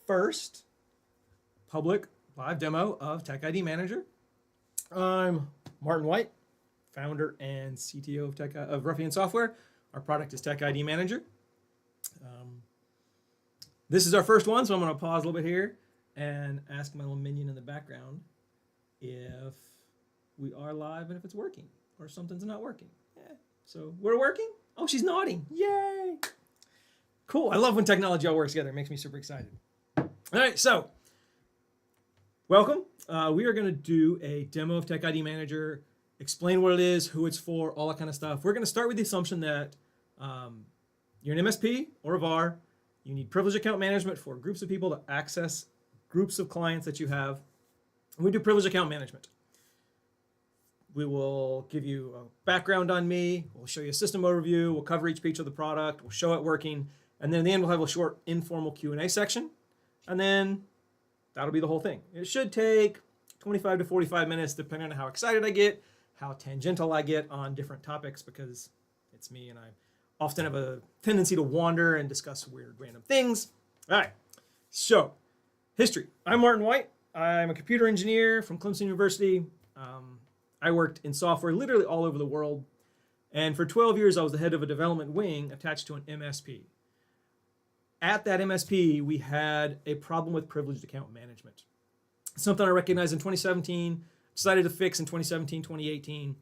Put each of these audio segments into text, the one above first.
first public live demo of TechIDManager. I'm 𝗦𝗵𝗿𝗆, founder and CTO of Ruffian Software. Our product is TechIDManager. This is our first one, so I'm going to pause a little bit here and ask my little minion in the background if we are live and if it's working or something's not working. Yeah. So we're working? Oh, she's nodding. Yay! Cool. I love when technology all works together. It makes me super excited. All right, so welcome. We are going to do a demo of TechIDManager, explain what it is, who it's for, all that kind of stuff. We're going to start with the assumption that you're an MSP or a VAR. You need privileged account management for groups of people to access groups of clients that you have. And we do privileged account management. We will give you a background on me. We'll show you a system overview. We'll cover each piece of the product. We'll show it working. And then in the end, we'll have a short informal Q&A section. And then that'll be the whole thing. It should take 25 to 45 minutes, depending on how excited I get, how tangential I get on different topics, because it's me and I often have a tendency to wander and discuss weird random things. All right, so history. I'm 𝗦𝗵𝗿𝗆. I'm a computer engineer from Clemson University. I worked in software literally all over the world. And for 12 years, I was the head of a development wing attached to an MSP. At that MSP, we had a problem with privileged account management. Something I recognized in 2017, decided to fix in 2017, 2018.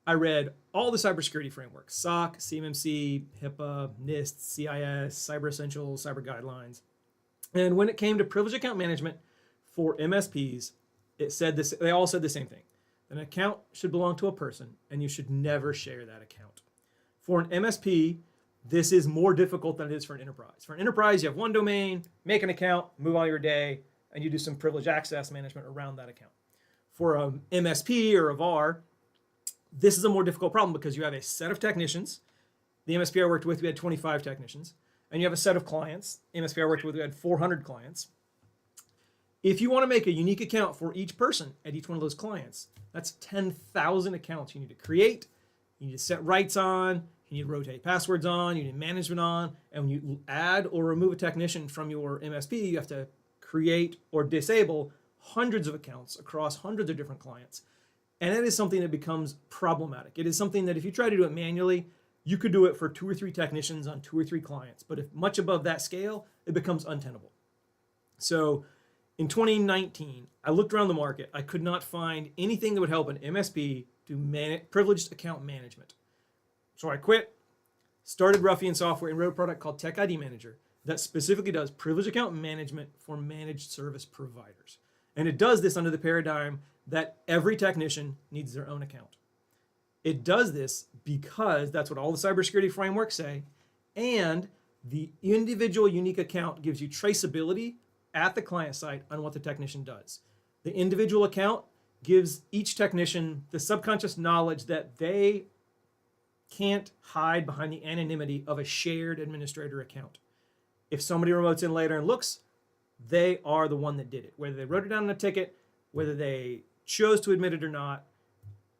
I read all the cybersecurity frameworks, SOC, CMMC, HIPAA, NIST, CIS, Cyber Essentials, Cyber Guidelines. And when it came to privileged account management for MSPs, it said this, they all said the same thing. An account should belong to a person, and you should never share that account. For an MSP, this is more difficult than it is for an enterprise. For an enterprise, you have one domain, make an account, move on your day, and you do some privileged access management around that account. For an MSP or a VAR, this is a more difficult problem because you have a set of technicians. The MSP I worked with, we had 25 technicians. And you have a set of clients. The MSP I worked with, we had 400 clients. If you want to make a unique account for each person at each one of those clients, that's 10,000 accounts you need to create. You need to set rights on. You need to rotate passwords on. You need management on. And when you add or remove a technician from your MSP, you have to create or disable hundreds of accounts across hundreds of different clients. And that is something that becomes problematic. It is something that if you try to do it manually, you could do it for 2 or 3 technicians on 2 or 3 clients. But if much above that scale, it becomes untenable. So in 2019, I looked around the market. I could not find anything that would help an MSP do privileged account management. So I quit, started Ruffian Software, and wrote a product called TechIDManager that specifically does privileged account management for managed service providers. And it does this under the paradigm that every technician needs their own account. It does this because that's what all the cybersecurity frameworks say, and the individual unique account gives you traceability at the client site on what the technician does. The individual account gives each technician the subconscious knowledge that they can't hide behind the anonymity of a shared administrator account. If somebody remotes in later and looks, they are the one that did it. Whether they wrote it down in a ticket, whether they chose to admit it or not,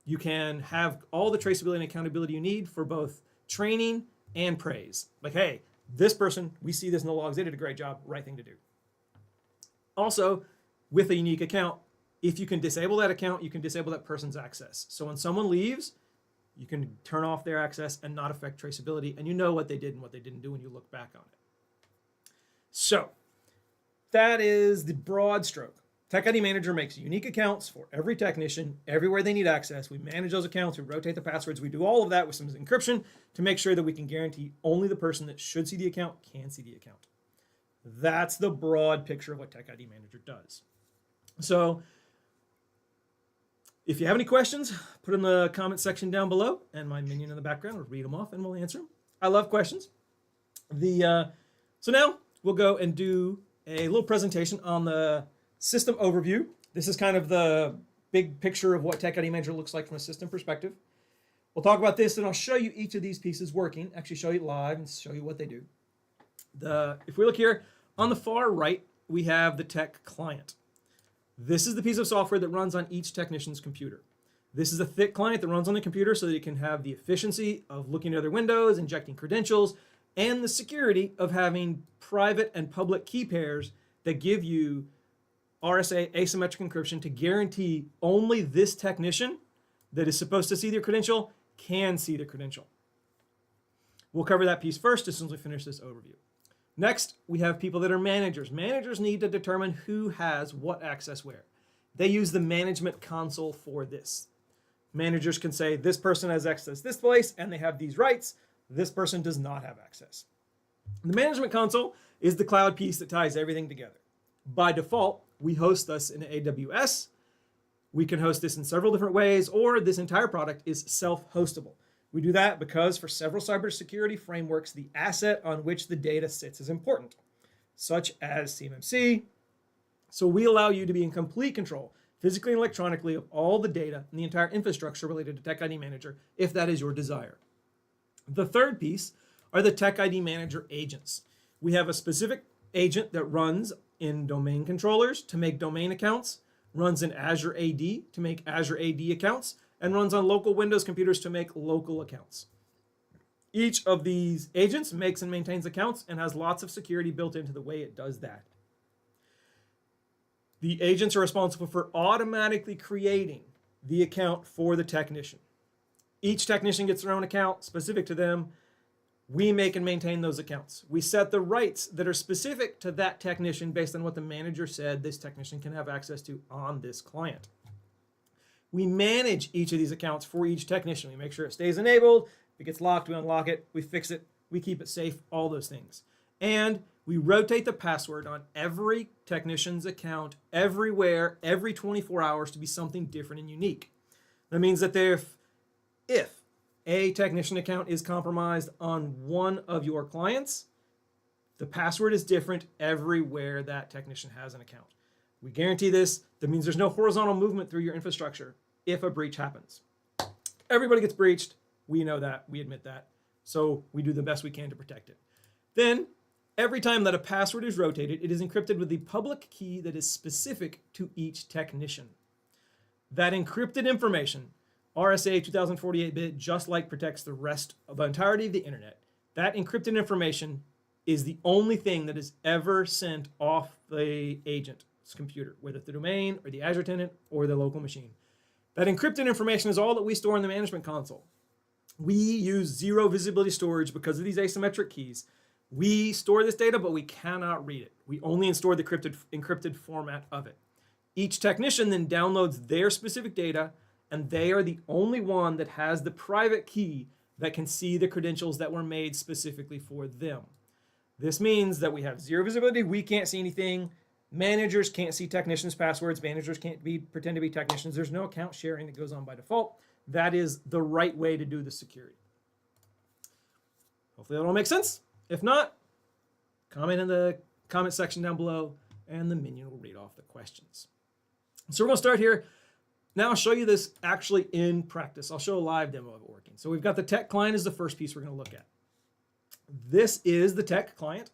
you can have all the traceability and accountability you need for both training and praise. Like, hey, this person, we see this in the logs, they did a great job, right thing to do. Also, with a unique account, if you can disable that account, you can disable that person's access. So when someone leaves, you can turn off their access and not affect traceability, and you know what they did and what they didn't do when you look back on it. So that is the broad stroke. TechIDManager makes unique accounts for every technician, everywhere they need access. We manage those accounts, we rotate the passwords, we do all of that with some encryption to make sure that we can guarantee only the person that should see the account can see the account. That's the broad picture of what TechIDManager does. So if you have any questions, put in the comment section down below, and my minion in the background will read them off and we'll answer them. I love questions. So now we'll go and do a little presentation on the system overview. This is kind of the big picture of what TechIDManager looks like from a system perspective. We'll talk about this, and I'll show you each of these pieces working, actually show you live and show you what they do. If we look here, on the far right, we have the tech client. This is the piece of software that runs on each technician's computer. This is a thick client that runs on the computer so that it can have the efficiency of looking at other windows, injecting credentials, and the security of having private and public key pairs that give you RSA asymmetric encryption to guarantee only this technician that is supposed to see the credential can see the credential. We'll cover that piece first as soon as we finish this overview. Next, we have people that are managers. Managers need to determine who has what access where. They use the management console for this. Managers can say this person has access this place and they have these rights. This person does not have access. The management console is the cloud piece that ties everything together. By default, we host this in AWS. We can host this in several different ways, or this entire product is self-hostable. We do that because for several cybersecurity frameworks, the asset on which the data sits is important, such as CMMC. So we allow you to be in complete control, physically and electronically, of all the data and the entire infrastructure related to TechIDManager, if that is your desire. The third piece are the TechIDManager agents. We have a specific agent that runs in domain controllers to make domain accounts, runs in Azure AD to make Azure AD accounts, and runs on local Windows computers to make local accounts. Each of these agents makes and maintains accounts and has lots of security built into the way it does that. The agents are responsible for automatically creating the account for the technician. Each technician gets their own account specific to them. We make and maintain those accounts. We set the rights that are specific to that technician based on what the manager said this technician can have access to on this client. We manage each of these accounts for each technician. We make sure it stays enabled. If it gets locked, we unlock it. We fix it. We keep it safe, all those things. And we rotate the password on every technician's account everywhere, every 24 hours to be something different and unique. That means that if a technician account is compromised on one of your clients, the password is different everywhere that technician has an account. We guarantee this. That means there's no horizontal movement through your infrastructure if a breach happens. Everybody gets breached. We know that. We admit that. So we do the best we can to protect it. Then, every time that a password is rotated, it is encrypted with the public key that is specific to each technician. That encrypted information, RSA 2048-bit, just like protects the rest of the entirety of the internet. That encrypted information is the only thing that is ever sent off the agent's computer, whether it's the domain or the Azure tenant or the local machine. That encrypted information is all that we store in the management console. We use zero visibility storage because of these asymmetric keys. We store this data, but we cannot read it. We only store the encrypted format of it. Each technician then downloads their specific data, and they are the only one that has the private key that can see the credentials that were made specifically for them. This means that we have zero visibility. We can't see anything. Managers can't see technicians' passwords. Managers can't pretend to be technicians. There's no account sharing that goes on by default. That is the right way to do the security. Hopefully that all makes sense. If not, comment in the comment section down below, and the minion will read off the questions. So we're going to start here. Now I'll show you this actually in practice. I'll show a live demo of it working. So we've got the tech client is the first piece we're going to look at. This is the tech client.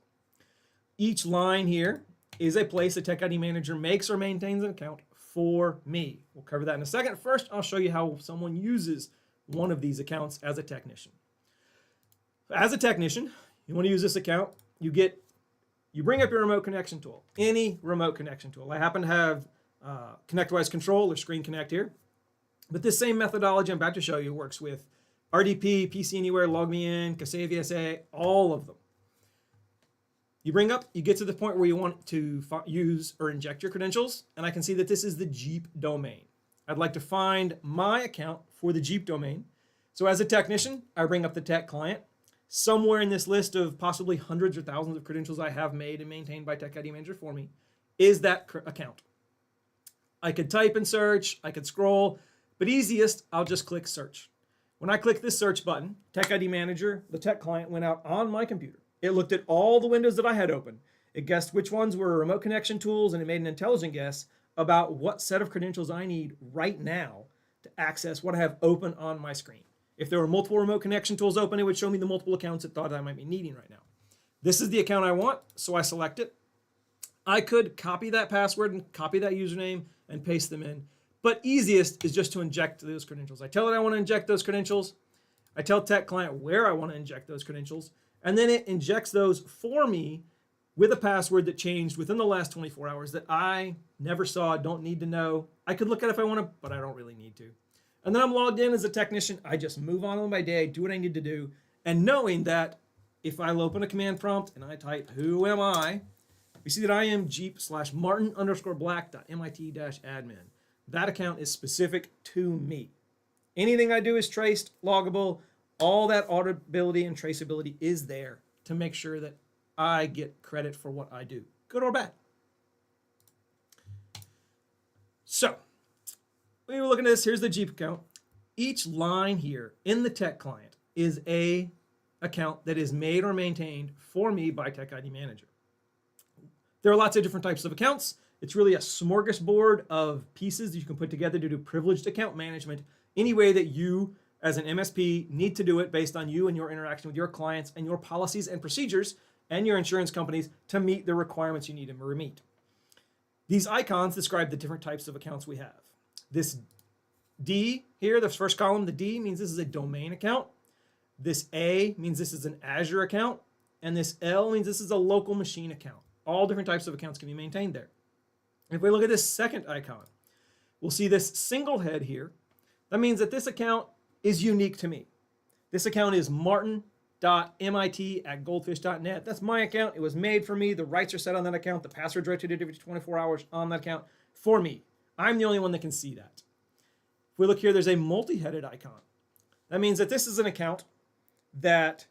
Each line here is a place the TechIDManager makes or maintains an account for me. We'll cover that in a second. First, I'll show you how someone uses one of these accounts as a technician. As a technician, you want to use this account, you bring up your remote connection tool, any remote connection tool. I happen to have ConnectWise Control or Screen Connect here, but this same methodology I'm about to show you works with RDP, PC Anywhere, LogMeIn, Kaseya, all of them. You get to the point where you want to use or inject your credentials, and I can see that this is the 𝗫 domain. I'd like to find my account for the 𝗫 domain. So as a technician, I bring up the tech client. Somewhere in this list of possibly hundreds or thousands of credentials I have made and maintained by TechIDManager for me is that account. I could type and search, I could scroll, but easiest, I'll just click search. When I click this search button, TechIDManager, the tech client, went out on my computer. It looked at all the windows that I had open. It guessed which ones were remote connection tools, and it made an intelligent guess about what set of credentials I need right now to access what I have open on my screen. If there were multiple remote connection tools open, it would show me the multiple accounts it thought I might be needing right now. This is the account I want, so I select it. I could copy that password and copy that username and paste them in, but easiest is just to inject those credentials. I tell it I want to inject those credentials. I tell tech client where I want to inject those credentials, and then it injects those for me with a password that changed within the last 24 hours that I never saw, don't need to know. I could look at it if I want to, but I don't really need to. And then I'm logged in as a technician. I just move on with my day, do what I need to do. And knowing that if I open a command prompt and I type, who am I? We see that I am 𝗫/Martin_Black.MIT-admin. That account is specific to me. Anything I do is traced, loggable. All that auditability and traceability is there to make sure that I get credit for what I do, good or bad. So when you're looking at this, here's the Jeep account. Each line here in the tech client is a account that is made or maintained for me by TechIDManager. There are lots of different types of accounts. It's really a smorgasbord of pieces that you can put together to do privileged account management any way that you as an MSP need to do it based on you and your interaction with your clients and your policies and procedures and your insurance companies to meet the requirements you need to meet. These icons describe the different types of accounts we have. This D here, this first column, the D means this is a domain account. This A means this is an Azure account. And this L means this is a local machine account. All different types of accounts can be maintained there. If we look at this second icon, we'll see this single head here. That means that this account is unique to me. This account is martin.mit@goldfish.net. That's my account. It was made for me. The rights are set on that account. The password's rotated every 24 hours on that account for me. I'm the only one that can see that. If we look here, there's a multi-headed icon. That means that this is an account that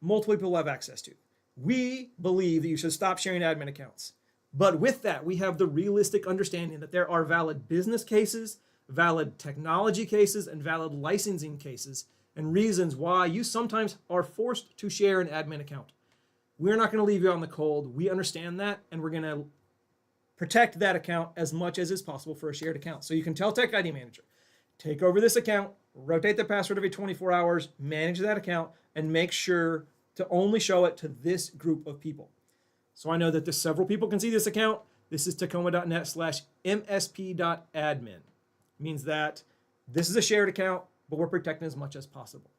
multiple people have access to. We believe that you should stop sharing admin accounts. But with that, we have the realistic understanding that there are valid business cases, valid technology cases, and valid licensing cases, and reasons why you sometimes are forced to share an admin account. We're not going to leave you on the cold. We understand that, and we're going to protect that account as much as is possible for a shared account. So you can tell TechIDManager, take over this account, rotate the password every 24 hours, manage that account, and make sure to only show it to this group of people. So I know that several people can see this account. This is 𝗂𝗵𝗿𝗀/MSP.admin. It means that this is a shared account, but we're protecting as much as possible.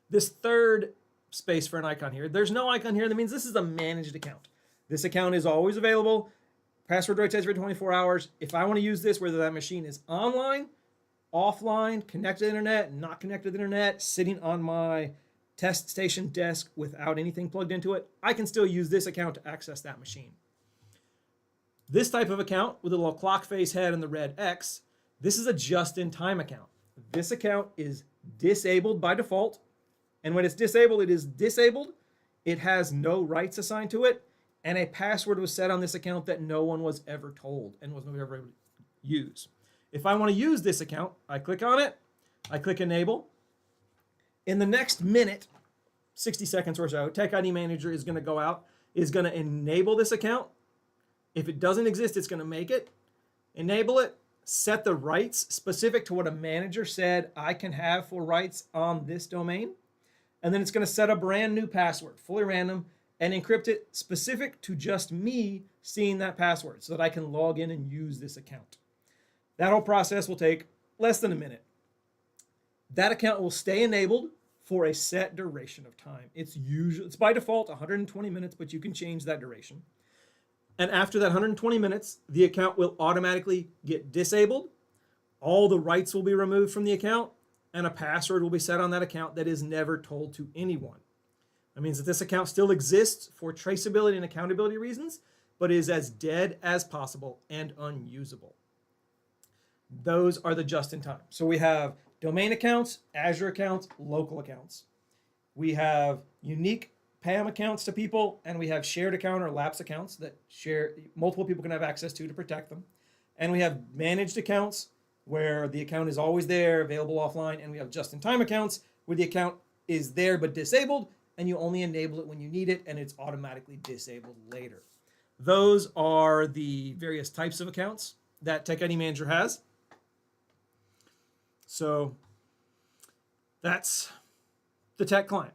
This third space for an icon here, there's no icon here. That means this is a managed account. This account is always available. Password rotates every 24 hours. If I want to use this, whether that machine is online, offline, connected to the internet, not connected to the internet, sitting on my test station desk without anything plugged into it, I can still use this account to access that machine. This type of account with a little clock face head and the red X, this is a just-in-time account. This account is disabled by default. And when it's disabled, it is disabled. It has no rights assigned to it. And a password was set on this account that no one was ever told and was never able to use. If I want to use this account, I click on it. I click enable. In the next minute, 60 seconds or so, TechIDManager is going to go out, is going to enable this account. If it doesn't exist, it's going to make it, enable it, set the rights specific to what a manager said I can have for rights on this domain. And then it's going to set a brand new password, fully random, and encrypt it specific to just me seeing that password so that I can log in and use this account. That whole process will take less than a minute. That account will stay enabled for a set duration of time. It's by default 120 minutes, but you can change that duration. And after that 120 minutes, the account will automatically get disabled. All the rights will be removed from the account, and a password will be set on that account that is never told to anyone. That means that this account still exists for traceability and accountability reasons, but is as dead as possible and unusable. Those are the just-in-time. So we have domain accounts, Azure accounts, local accounts. We have unique PAM accounts to people, and we have shared account or lapse accounts that multiple people can have access to protect them. And we have managed accounts where the account is always there, available offline, and we have just-in-time accounts where the account is there but disabled, and you only enable it when you need it, and it's automatically disabled later. Those are the various types of accounts that TechIDManager has. So that's the tech client.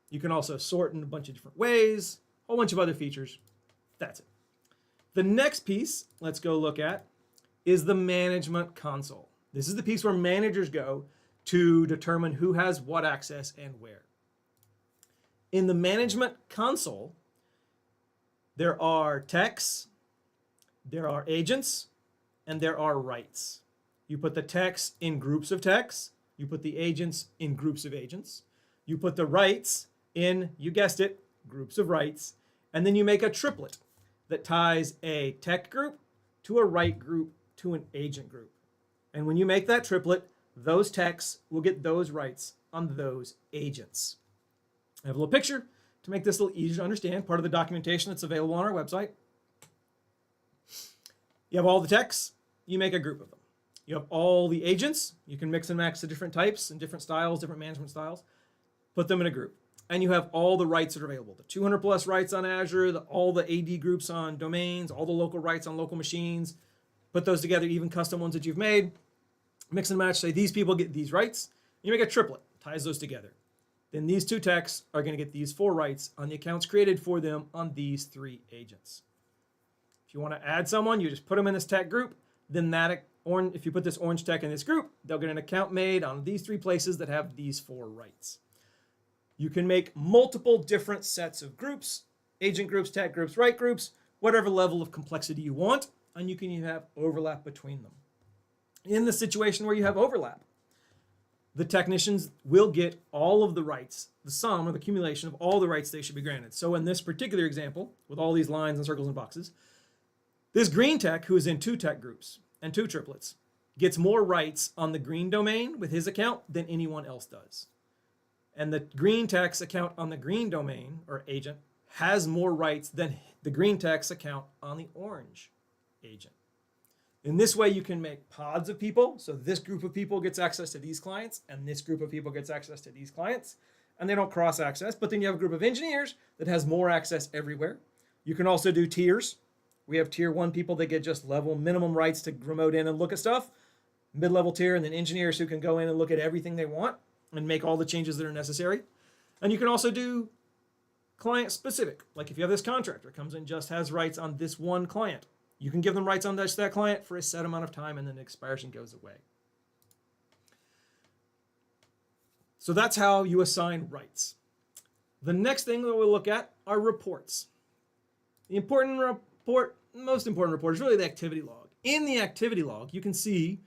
You can also sort in a bunch of different ways, a whole bunch of other features. That's it. The next piece, let's go look at, is the management console. This is the piece where managers go to determine who has what access and where. In the management console, there are techs, there are agents, and there are rights. You put the techs in groups of techs, you put the agents in groups of agents, you put the rights in, you guessed it, groups of rights, and then you make a triplet that ties a tech group to a right group to an agent group. And when you make that triplet, those techs will get those rights on those agents. I have a little picture to make this a little easier to understand, part of the documentation that's available on our website. You have all the techs, you make a group of them. You have all the agents, you can mix and match the different types and different styles, different management styles, put them in a group. And you have all the rights that are available. The 200 plus rights on Azure, all the AD groups on domains, all the local rights on local machines. Put those together, even custom ones that you've made. Mix and match, say these people get these rights. You make a triplet, ties those together. Then these two techs are going to get these 4 rights on the accounts created for them on these 3 agents. If you want to add someone, you just put them in this tech group. Then if you put this orange tech in this group, they'll get an account made on these 3 places that have these 4 rights. You can make multiple different sets of groups, agent groups, tech groups, right groups, whatever level of complexity you want, and you can even have overlap between them. In the situation where you have overlap, the technicians will get all of the rights, the sum or the accumulation of all the rights they should be granted. So in this particular example, with all these lines and circles and boxes, this green tech, who is in 2 tech groups and 2 triplets, gets more rights on the green domain with his account than anyone else does. And the green tech's account on the green domain or agent has more rights than the green tech's account on the orange agent. In this way, you can make pods of people. So this group of people gets access to these clients, and this group of people gets access to these clients, and they don't cross access. But then you have a group of engineers that has more access everywhere. You can also do tiers. We have tier 1 people that get just level minimum rights to remote in and look at stuff, mid-level tier, and then engineers who can go in and look at everything they want and make all the changes that are necessary. And you can also do client specific. Like if you have this contractor comes in, just has rights on this one client, you can give them rights on that client for a set amount of time, and then the expiration goes away. So that's how you assign rights. The next thing that we'll look at are reports. The most important report is really the activity log. In the activity log, you can see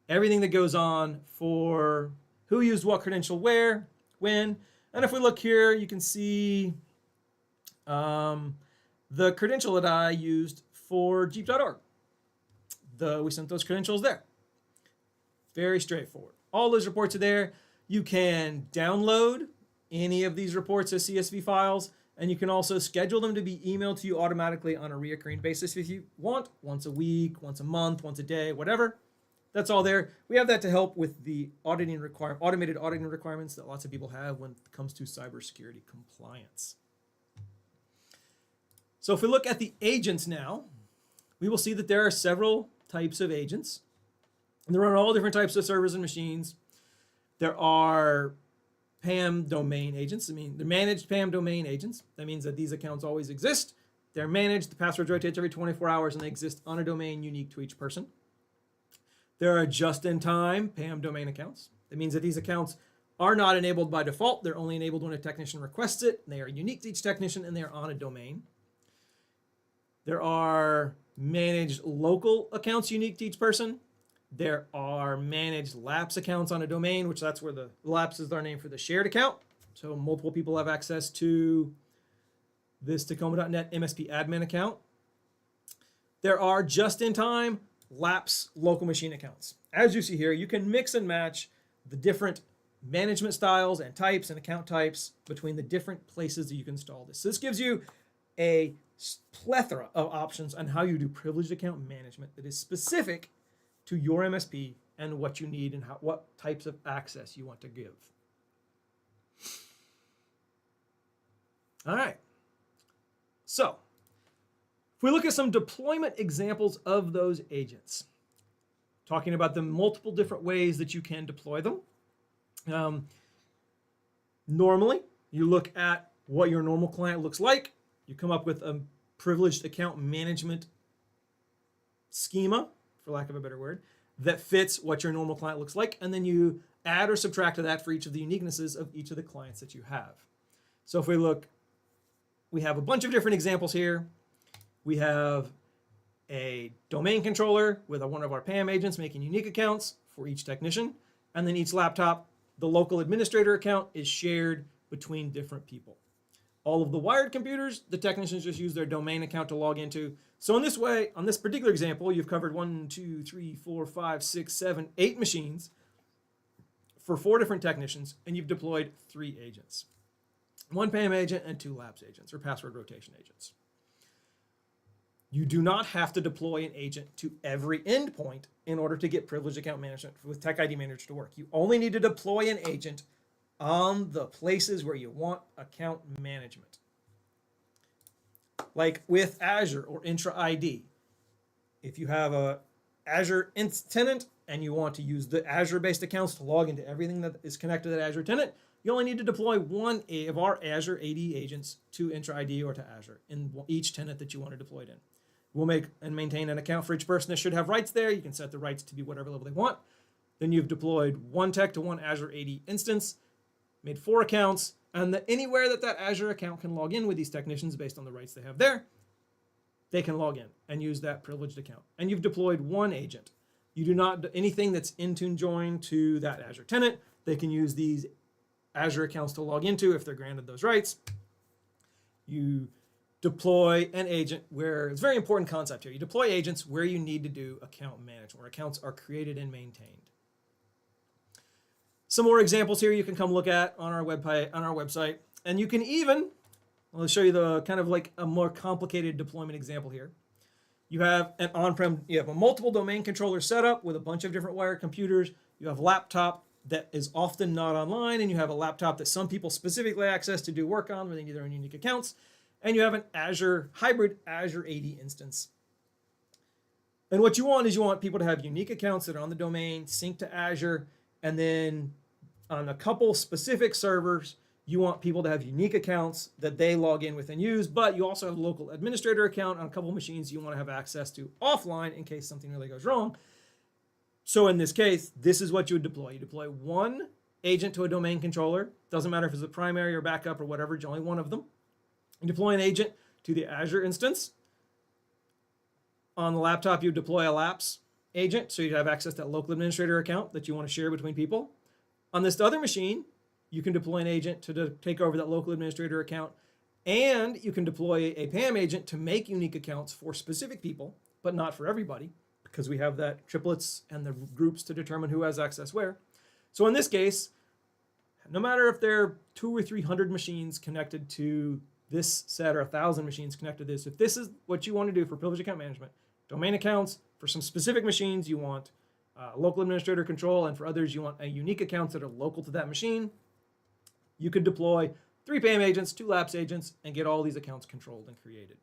everything that goes on for who used what credential where, when. And if we look here, you can see the credential that I used for Jeep.org. We sent those credentials there. Very straightforward. All those reports are there. You can download any of these reports as CSV files, and you can also schedule them to be emailed to you automatically on a reoccurring basis if you want, once a week, once a month, once a day, whatever. That's all there. We have that to help with the automated auditing requirements that lots of people have when it comes to cybersecurity compliance. So if we look at the agents now, we will see that there are several types of agents. And they're on all different types of servers and machines. There are PAM domain agents. They're managed PAM domain agents. That means that these accounts always exist. They're managed. The password rotates every 24 hours, and they exist on a domain unique to each person. There are just-in-time PAM domain accounts. That means that these accounts are not enabled by default. They're only enabled when a technician requests it. And they are unique to each technician, and they are on a domain. There are managed local accounts unique to each person. There are managed lapse accounts on a domain, which that's where the lapse is our name for the shared account. So multiple people have access to this 𝗂𝗏.net MSP admin account. There are just-in-time lapse local machine accounts. As you see here, you can mix and match the different management styles and types and account types between the different places that you can install this. So this gives you a plethora of options on how you do privileged account management that is specific to your MSP and what you need and what types of access you want to give. All right. So if we look at some deployment examples of those agents, talking about the multiple different ways that you can deploy them. Normally, you look at what your normal client looks like. You come up with a privileged account management schema, for lack of a better word, that fits what your normal client looks like, and then you add or subtract to that for each of the uniquenesses of each of the clients that you have. So if we look, we have a bunch of different examples here. we have a domain controller with one of our PM agents making unique accounts for each technician. And then each laptop, the local administrator account is shared between different people. All of the wired computers, the technicians just use their domain account to log into. So in this way, on this particular example, you've covered 1, 2, 3, 4, 5, 6, 7, 8 machines for 4 different technicians, and you've deployed 3 agents. 1 PM agent and 2 labs agents, or password rotation agents. You do not have to deploy an agent to every endpoint in order to get privileged account management with TechIDManager to work. You only need to deploy an agent on the places where you want account management. Like with Azure or IntraID. If you have a Azure tenant and you want to use the Azure-based accounts to log into everything that is connected to that Azure tenant, you only need to deploy 1 of our Azure AD agents to IntraID or to Azure in each tenant that you want to deploy it in. We'll make and maintain an account for each person that should have rights there. You can set the rights to be whatever level they want. Then you've deployed 1 tech to 1 Azure AD instance, made 4 accounts, and anywhere that Azure account can log in with these technicians based on the rights they have there, they can log in and use that privileged account. And you've deployed 1 agent. You do not, anything that's Intune joined to that Azure tenant, they can use these Azure accounts to log into if they're granted those rights. You deploy an agent where, it's a very important concept here, you deploy agents where you need to do account management, where accounts are created and maintained. Some more examples here you can come look at on our website. And you can even, I'll show you the kind of like a more complicated deployment example here. You have an on-prem, you have a multiple domain controller setup with a bunch of different wired computers. You have a laptop that is often not online, and you have a laptop that some people specifically access to do work on when they need their own unique accounts. And you have an Azure hybrid Azure AD instance. And what you want is you want people to have unique accounts that are on the domain, sync to Azure, and then on a couple specific servers, you want people to have unique accounts that they log in with and use, but you also have a local administrator account on a couple machines you want to have access to offline in case something really goes wrong. So in this case, this is what you would deploy. You deploy 1 agent to a domain controller. Doesn't matter if it's a primary or backup or whatever, only 1 of them. You deploy an agent to the Azure instance. On the laptop, you deploy a Labs agent, so you have access to that local administrator account that you want to share between people. On this other machine, you can deploy an agent to take over that local administrator account, and you can deploy a PAM agent to make unique accounts for specific people, but not for everybody, because we have that triplets and the groups to determine who has access where. So in this case, no matter if there are 200 or 300 machines connected to this set or 1,000 machines connected to this, if this is what you want to do for privileged account management, domain accounts, for some specific machines, you want local administrator control, and for others, you want a unique accounts that are local to that machine. You could deploy 3 PAM agents, 2 Labs agents, and get all these accounts controlled and created.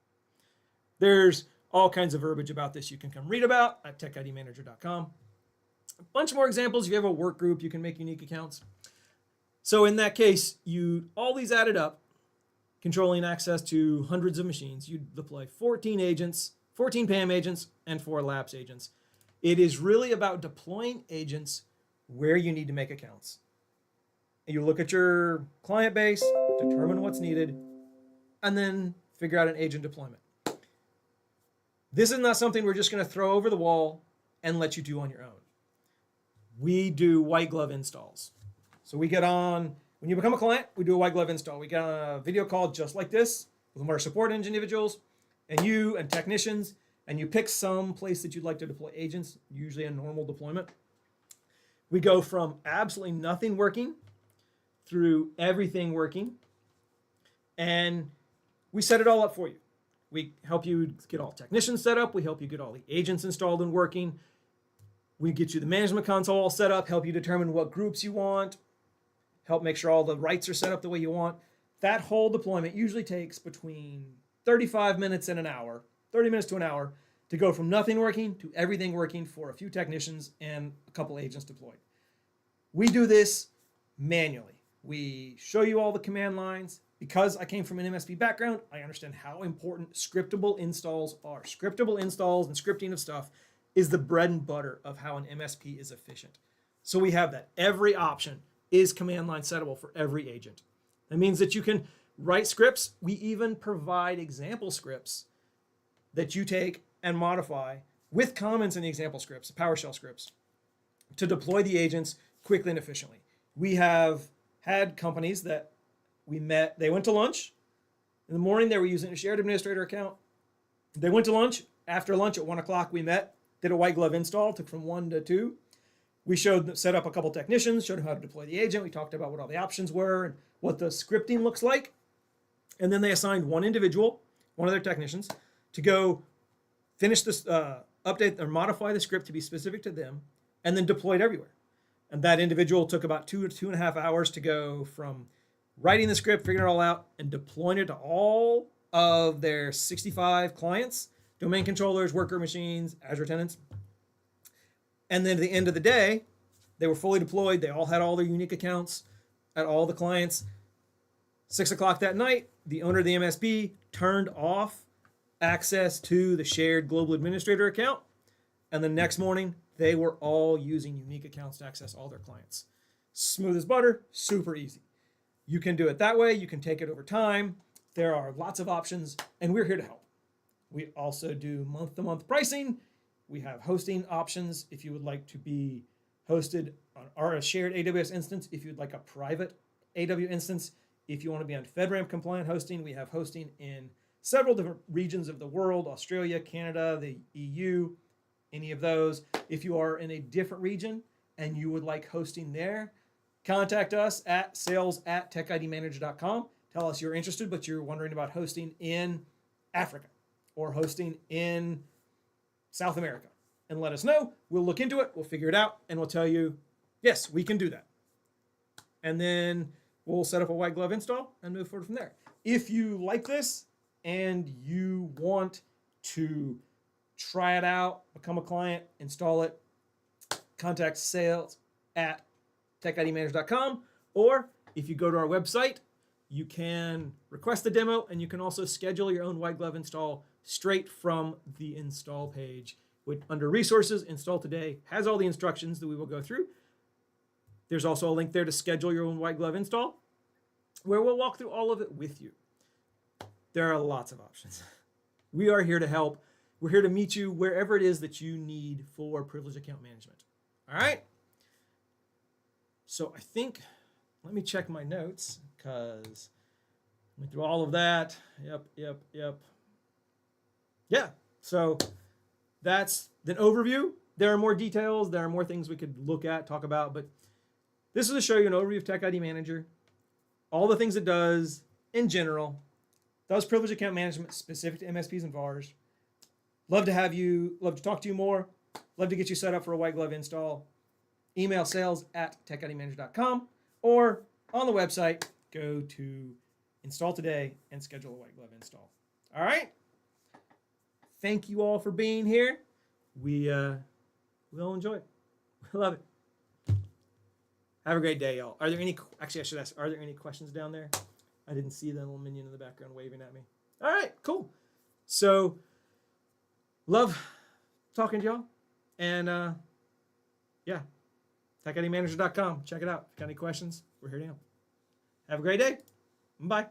There's all kinds of verbiage about this you can come read about at techidmanager.com. A bunch more examples. If you have a work group, you can make unique accounts. So in that case, all these added up, controlling access to hundreds of machines, you deploy 14 agents, 14 PAM agents, and 4 Labs agents. It is really about deploying agents where you need to make accounts. And you look at your client base, determine what's needed, and then figure out an agent deployment. This is not something we're just going to throw over the wall and let you do on your own. We do white glove installs. So we get on, when you become a client, we do a white glove install. We get on a video call just like this with one of our support individuals and you and technicians, and you pick some place that you'd like to deploy agents, usually a normal deployment. We go from absolutely nothing working through everything working, and we set it all up for you. We help you get all technicians set up. We help you get all the agents installed and working. We get you the management console all set up, help you determine what groups you want, help make sure all the rights are set up the way you want. That whole deployment usually takes between 35 minutes and an hour, 30 minutes to an hour, to go from nothing working to everything working for a few technicians and a couple agents deployed. We do this manually. We show you all the command lines. Because I came from an MSP background, I understand how important scriptable installs are. Scriptable installs and scripting of stuff is the bread and butter of how an MSP is efficient. So we have that. Every option is command line settable for every agent. That means that you can write scripts. We even provide example scripts that you take and modify with comments in the example scripts, PowerShell scripts, to deploy the agents quickly and efficiently. We have had companies that we met, they went to lunch. In the morning, they were using a shared administrator account. They went to lunch. After lunch at 1 o'clock, we met, did a white glove install, took from 1 to 2. We set up a couple technicians, showed them how to deploy the agent. We talked about what all the options were and what the scripting looks like. And then they assigned one individual, one of their technicians, to go finish this, update or modify the script to be specific to them, and then deploy it everywhere. And that individual took about 2 to 2.5 hours to go from writing the script, figuring it all out, and deploying it to all of their 65 clients, domain controllers, worker machines, Azure tenants. And then at the end of the day, they were fully deployed. They all had all their unique accounts at all the clients. 6 o'clock that night, the owner of the MSP turned off access to the shared global administrator account. And the next morning, they were all using unique accounts to access all their clients. Smooth as butter, super easy. You can do it that way. You can take it over time. There are lots of options, and we're here to help. We also do month-to-month pricing. We have hosting options if you would like to be hosted on our shared AWS instance, if you'd like a private AWS instance. If you want to be on FedRAMP compliant hosting, we have hosting in several different regions of the world, Australia, Canada, the EU, any of those. If you are in a different region and you would like hosting there, contact us at sales@techidmanager.com. Tell us you're interested, but you're wondering about hosting in Africa or hosting in South America, and let us know. We'll look into it, we'll figure it out, and we'll tell you, yes, we can do that. And then we'll set up a white glove install and move forward from there. If you like this and you want to try it out, become a client, install it, contact sales@techidmanager.com, or if you go to our website, you can request the demo, and you can also schedule your own white glove install straight from the install page. Under resources, install today has all the instructions that we will go through. There's also a link there to schedule your own white glove install, where we'll walk through all of it with you. There are lots of options. We are here to help. We're here to meet you wherever it is that you need for privileged account management. All right? So I think, let me check my notes, because I went through all of that. Yep. Yeah, so that's the overview. There are more details. There are more things we could look at, talk about, but this is to show you an overview of TechIDManager, all the things it does in general, does privileged account management specific to MSPs and VARs. Love to talk to you more. Love to get you set up for a white glove install. Email sales@techidmanager.com, or on the website, go to install today and schedule a white glove install. All right? Thank you all for being here. We'll enjoy it. We love it. Have a great day, y'all. Are there any, actually I should ask, are there any questions down there? I didn't see that little minion in the background waving at me. All right, cool. So, love talking to y'all. And yeah, techidmanager.com. Check it out. If you got any questions, we're here to help. Have a great day. Bye.